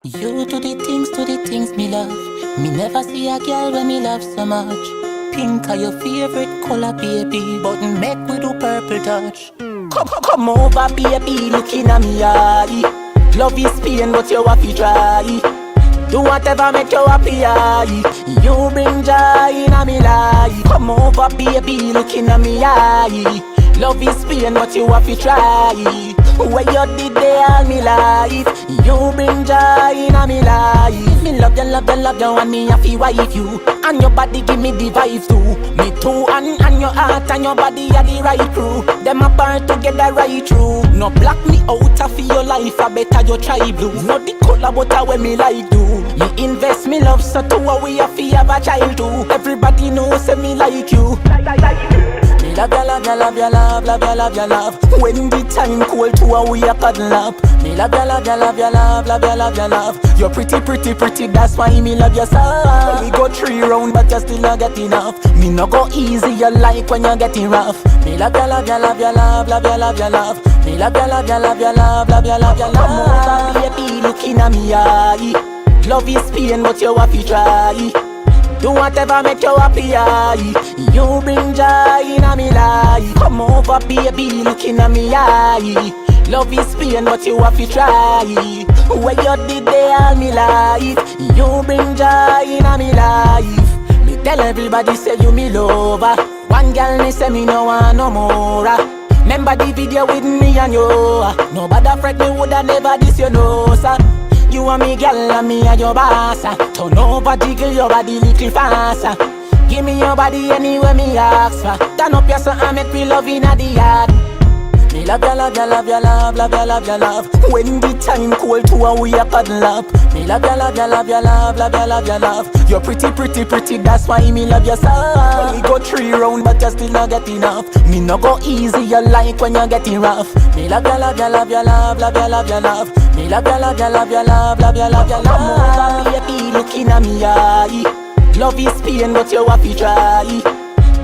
You do the things me love. Me never see a girl when me love so much. Pink are your favorite color, baby, but make we do purple touch. Come over, baby, looking at me eye. Love is pain, but you have to try. Do whatever make you happy, aye. You bring joy in a me life. Come over, baby, looking at me eye. Love is pain, but you have to try. Where you did they all me life. You bring joy in a me life. Me love you, and me happy wife you. And your body give me the vibe too. Me too, and your heart and your body are the right crew. Them apart together right through. No block me out of your life, I better you try blue. No the color but I when me like do. Me invest me love so to a way I feel have a child too. Everybody knows say me like you. Me love ya, love ya, love ya, love, love ya, love ya, love. When the time cold to a way I cuddle up. Me love ya, love ya, love ya, love, love ya, love ya, love. You're pretty, pretty, pretty, that's why me love you so. We go 3 rounds but you still not get enough. Me no go easy, you like when you're getting rough. Me love ya, love ya, love ya, love, love ya, love ya, love. Me love ya, love ya, love ya, love, love ya, love ya, love. Come over, baby, looking at me eye. Love is pain, but you have to try. Do whatever make you happy, aye. You bring joy in a me life. Come over, baby, looking at me eye. Love is pain, but you have to try. Where you did they all me life. You bring joy in a me life. Me tell everybody say you me lover. One girl me say me no want no more. Remember the video with me and you. Nobody fret me woulda never this you know, sir. You and me girl and me and your boss. Turn over, jiggle your body little faster. Give me your body anywhere me ask for. Turn up your son and make me love in the yard. Me love ya, love ya, love ya, love, love ya, love ya, love. When the time cold to a way I cuddle up. Me love ya, love ya, love ya, love, love ya, love ya, love. You're pretty, pretty, pretty, that's why me love you so. We go 3 rounds but you still not get enough. Me no go easy, you like when you're getting rough. Me love ya, love ya, love ya, love, love ya, love ya, love. Me love ya, love ya, love ya, love, love ya, love ya, love. Come over, baby, looking at me eye. Love is pain, but you have to try.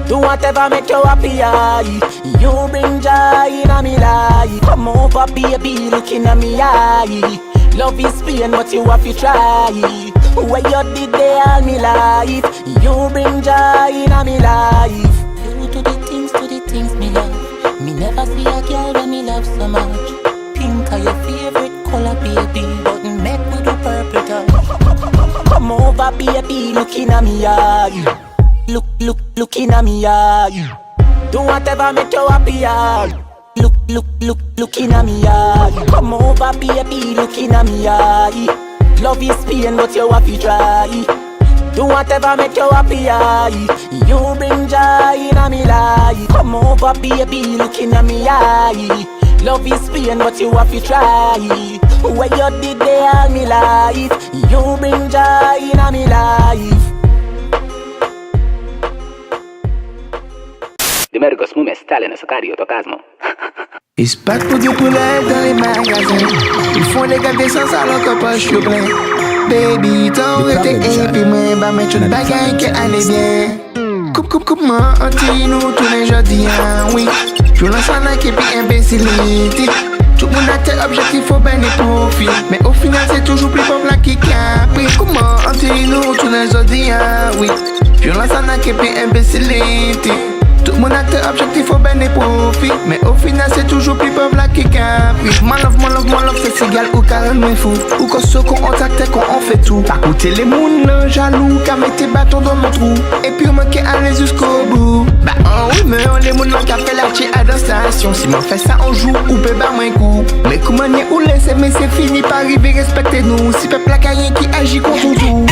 Do whatever make you happy, aye. You bring joy in a me life. Come over, baby, looking at me eye. Love is pain, but you have to try. Where you did they all me life. You bring joy in a me life. You do the things me love. Me never see a girl when me love so much. Pink are your favorite color, baby, but make me do purple touch. Come over, baby, looking at me eye. Looking at me eye. Do whatever make you happy, aye. Looking at me eye. Come over, baby, looking at me eye. Love is pain, but you have to try. Do whatever make you happy, aye. You bring joy in a me life. Come over, baby, looking at me eye. Love is pain, but you have to try. Where you did they all me life. You bring joy in a me life. Mergos mume stale nessa cario to casmo. Ils se battent pour du poulet dans les magasins. Ils font des gâteaux sans salon que pas je plein. Baby, t'en rete et puis moi, bah mettre une bagaille qui allait bien. Coupe, moi, anti-nous tous les jeudis, oui. Je lance un like et puis imbécilité. Tout le monde a tes objectifs, faut ben les profits. Mais au final, c'est toujours plus pauvre qui capri. Comment anti-nous tous les jeudis, oui. Je lance un like et puis imbécilité. Tout le monde a tes objectifs, faut ben les profits. Mais au final c'est toujours plus pauvre qui capri. My love, c'est égal ou carrément fou. Ou qu'on se qu'on contacte, qu'on en fait tout. Pas coûter les mounes jaloux, qu'à mettre tes bâtons dans mon trou. Et puis on me qu'à aller jusqu'au bout. Bah oui mais on les mounes qui a fait la tia à la station. Si m'en fait ça on joue, ou peut bah moins coup. Mais comment n'y est ou laisser, mais c'est fini par arriver, respectez-nous. Si peuple la cahier qui agit contre tout.